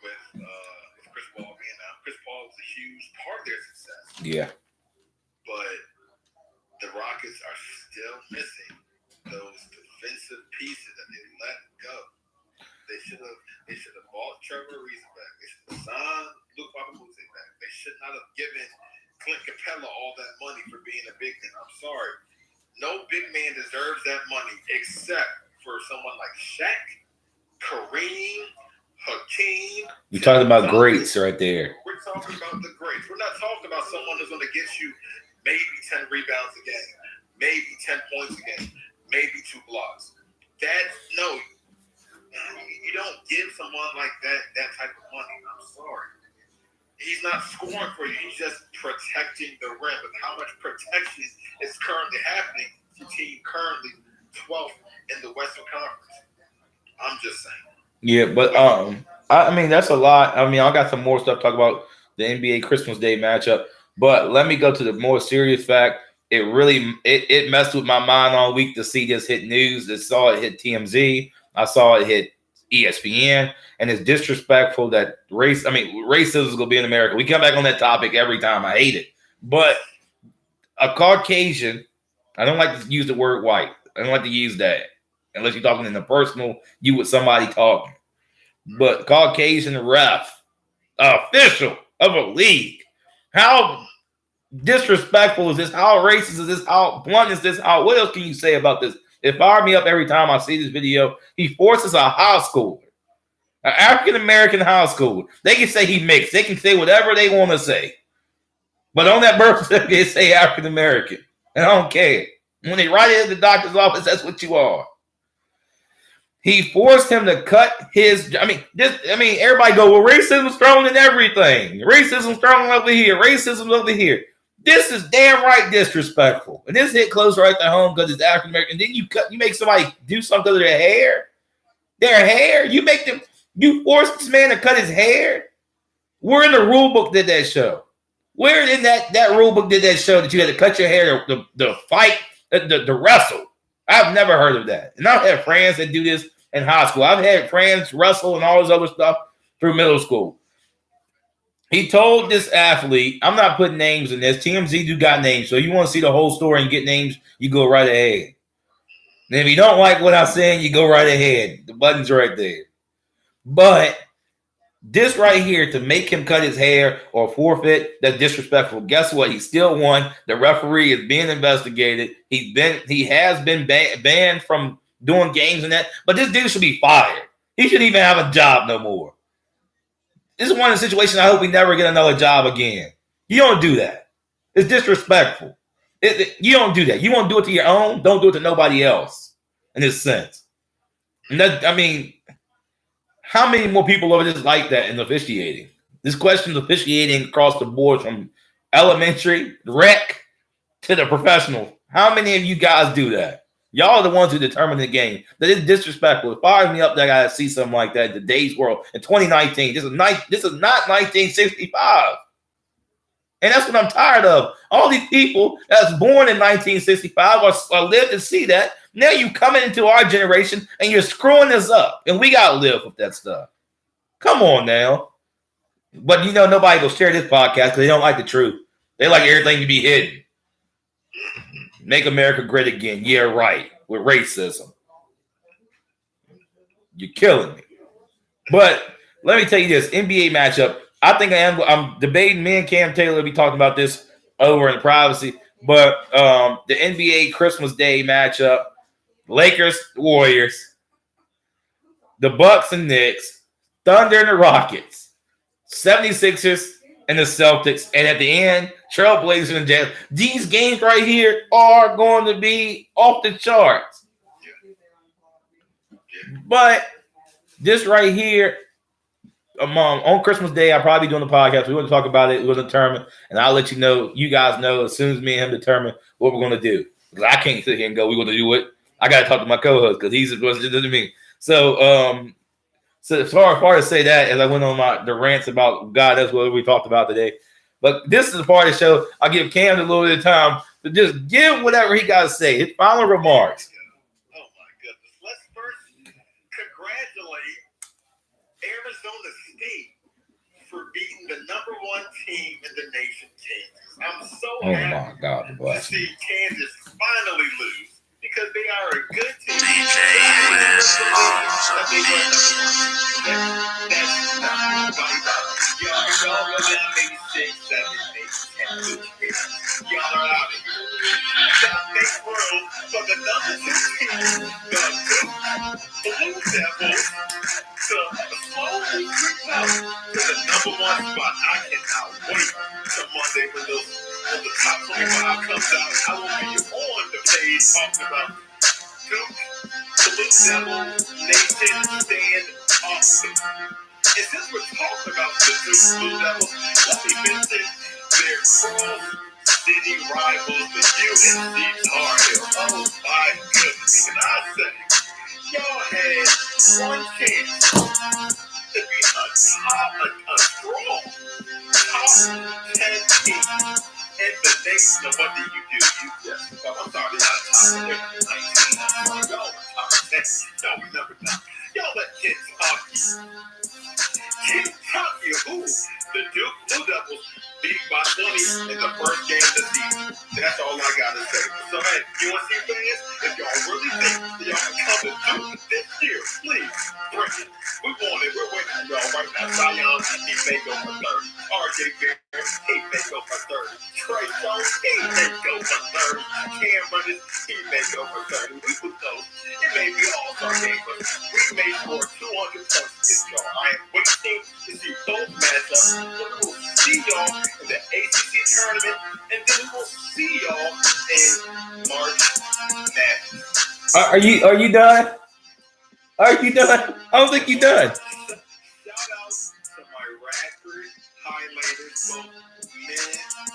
with Chris Paul being out. Chris Paul was a huge part of their success. Yeah. But the Rockets are still missing those defensive pieces that they let go. They should have bought Trevor Ariza back. They should have signed Luke Babamute back. They should not have given Clint Capella all that money for being a big man. I'm sorry. No big man deserves that money except for someone like Shaq, Kareem, Hakeem. You're talking about greats right there. We're talking about the greats. We're not talking about someone who's going to get you maybe 10 rebounds a game, maybe 10 points a game, maybe 2 blocks. No, you don't give someone like that type of money. I'm sorry. He's not scoring for you. He's just protecting the rim. But how much protection is currently happening to team currently 12th in the Western Conference? I'm just saying. Yeah, but I mean that's a lot. I mean, I got some more stuff to talk about the NBA Christmas Day matchup. But let me go to the more serious fact. It really it messed with my mind all week to see this hit news. I saw it hit TMZ. I saw it hit ESPN, and it's disrespectful that racism is going to be in America. We come back on that topic every time. I hate it. But a Caucasian, I don't like to use the word white. I don't like to use that unless you're talking in the personal, you with somebody talking. But Caucasian ref, official of a league, how disrespectful is this? How racist is this? How blunt is this? What else can you say about this? It fired me up every time I see this video. He forces a high schooler, an African-American high schooler. They can say he mixed. They can say whatever they want to say. But on that birth certificate, they say African-American. And I don't care. When they write it in the doctor's office, that's what you are. He forced him to cut his. Everybody go, well, racism's thrown in everything. Racism's thrown over here. Racism's over here. This is damn right disrespectful. And this hit close right to home because it's African American. Then you make somebody do something to their hair. Their hair. You force this man to cut his hair. Where in the rule book did that show? Where in that rule book did that show that you had to cut your hair to fight, to wrestle? I've never heard of that. And I've had friends that do this in high school. I've had friends wrestle and all this other stuff through middle school. He told this athlete, I'm not putting names in this. TMZ do got names. So you want to see the whole story and get names, you go right ahead. And if you don't like what I'm saying, you go right ahead. The button's right there. But this right here, to make him cut his hair or forfeit, that's disrespectful. Guess what? He still won. The referee is being investigated. He has been banned from doing games and that. But this dude should be fired. He shouldn't even have a job no more. This is one of the situations I hope we never get another job again. You don't do that. It's disrespectful. You don't do that. You want to do it to your own, don't do it to nobody else in this sense. And how many more people are just like that in officiating? This question of officiating across the board from elementary, rec, to the professional. How many of you guys do that? Y'all are the ones who determine the game. That is disrespectful. It fires me up that I gotta see something like that in today's world in 2019. This is not 1965. And that's what I'm tired of. All these people that's born in 1965 are lived to see that. Now you coming into our generation and you're screwing us up. And we got to live with that stuff. Come on now. But nobody will share this podcast because they don't like the truth. They like everything to be hidden. Make America great again. Yeah, right. With racism. You're killing me. But let me tell you this. NBA matchup. I think I'm debating. Me and Cam Taylor will be talking about this over in privacy. But the NBA Christmas Day matchup, Lakers, Warriors, the Bucks and Knicks, Thunder and the Rockets, 76ers and the Celtics, and at the end, Trailblazers and Jazz. These games right here are going to be off the charts. But this right here, on Christmas Day, I'll probably be doing the podcast. We're going to talk about it. We're going to determine, and I'll let you guys know as soon as me and him determine what we're going to do. Because I can't sit here and go, we're going to do it. I got to talk to my co-host because he's supposed to do it to me. So, so as far as say that, as I went on the rants about God, that's what we talked about today. But this is the part of the show. I'll give Cam a little bit of time to just give whatever he got to say. His final remarks. Oh, my goodness. Let's first congratulate Arizona State for beating the number one team in the nation, Kansas. I'm so happy my God, to see Kansas finally lose because they are a good team. Y'all are down maybe 6, 7, 8, 10, 10. Y'all are out of here. That makes room for the number 2 team, the Blue Devils, to slowly creep up to the number 1 spot. I cannot wait till Monday when the top 25 comes out. I will be on the page talking about Duke, Blue Devils, Nation, stand awesome. And since we're talking about the Duke Blue Devils, let me mention their cross-city rivals, the UNC Tar Heels. Oh my goodness, can I say, y'all had one chance to be a strong top 10 team in the nation. Of what do you do? You just, I'm sorry, not top 10, 19. Y'all were top 10. No, we never done. Y'all let Kentucky, who the Duke Blue Devils beat by 20 in the first game of the season. That's all I gotta say. So, hey, UNC fans, if y'all really think that y'all can come to Duke this year, please bring it. We want it. We're waiting on y'all right now. Zion, he may go for third. RJ Barrett, he may go for third. Trey Jones, he may go for third. Cam Reddish, he may go for third. We would know. It may be all-star game, but we may score 200 points against y'all. I am waiting to see both matchups. Then we will see y'all in the ACC tournament, and then we will see y'all in March Madness. Are you done? Are you done? I don't think you're done. Shout out to my Radford Highlanders, both men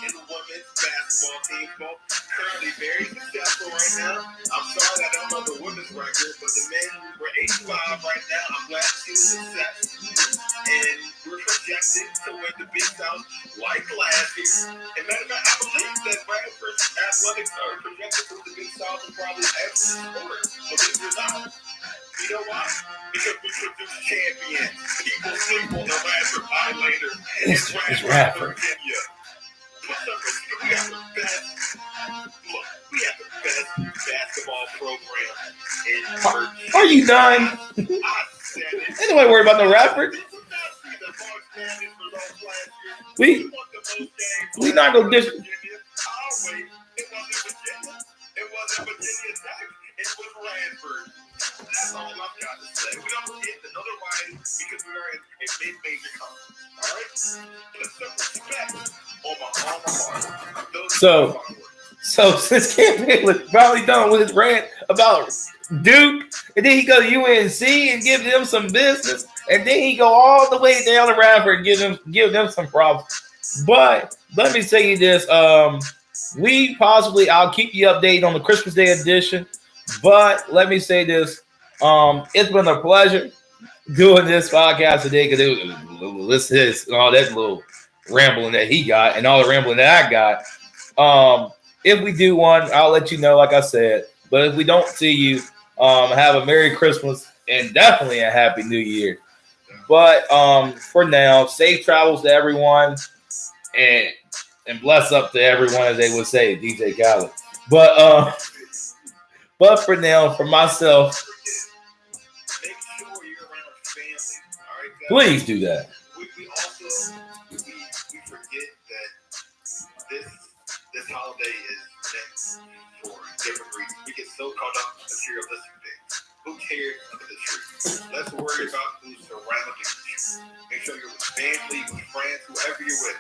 and women's basketball teams, both currently very successful right now. I'm sorry I don't know the women's record, but the men were 85 right now. I'm glad to see the success. And we're projected to win the Big South like last year. And matter of fact, I believe that Radford Athletics are projected to win the Big South in probably every sport. Believe it or not. You know why? Because we produce champions. People sleep on the Radford Highlanders. It's Radford. Virginia. We have the best. Look, we have the best basketball program in Virginia. Are you done? I said it. Ain't nobody worried about no Radford. We not gonna dish. It wasn't Virginia. It wasn't Virginia Tech. It was Radford. That's all I've got to say. We don't get the notoriety because we are in a mid-major conference. All right? Put some respect on my alma mater. So since Cam Taylor probably done with his rant about Duke, and then he go to UNC and give them some business, and then he go all the way down to Radford and give them some problems. But let me tell you this: I'll keep you updated on the Christmas Day edition. But let me say this. It's been a pleasure doing this podcast today because it was all that little rambling that he got and all the rambling that I got. If we do one, I'll let you know, like I said. But if we don't see you, have a Merry Christmas and definitely a Happy New Year. But for now, safe travels to everyone and bless up to everyone, as they would say, DJ Khaled. But for now, for myself, Make sure you're around family. All right, guys? please do that. We also we forget that this holiday is meant for different reasons. We get so caught up in materialistic things. Who cares under the tree? Let's worry about who's surrounding you. Make sure you're with family, with friends, whoever you're with.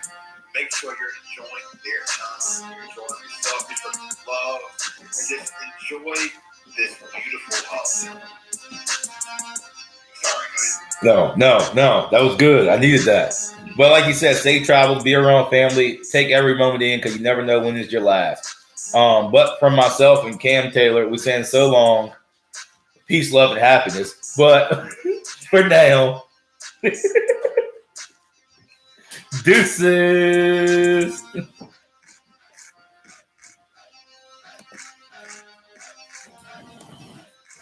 Make sure you're enjoying their time. You're enjoying yourself, you're showing love, and just enjoy this beautiful holiday. Sorry, guys. No. That was good. I needed that. But like you said, safe travels, be around family, take every moment in because you never know when it's your last. But from myself and Cam Taylor, we're saying so long, peace, love, and happiness. But for now, deuces.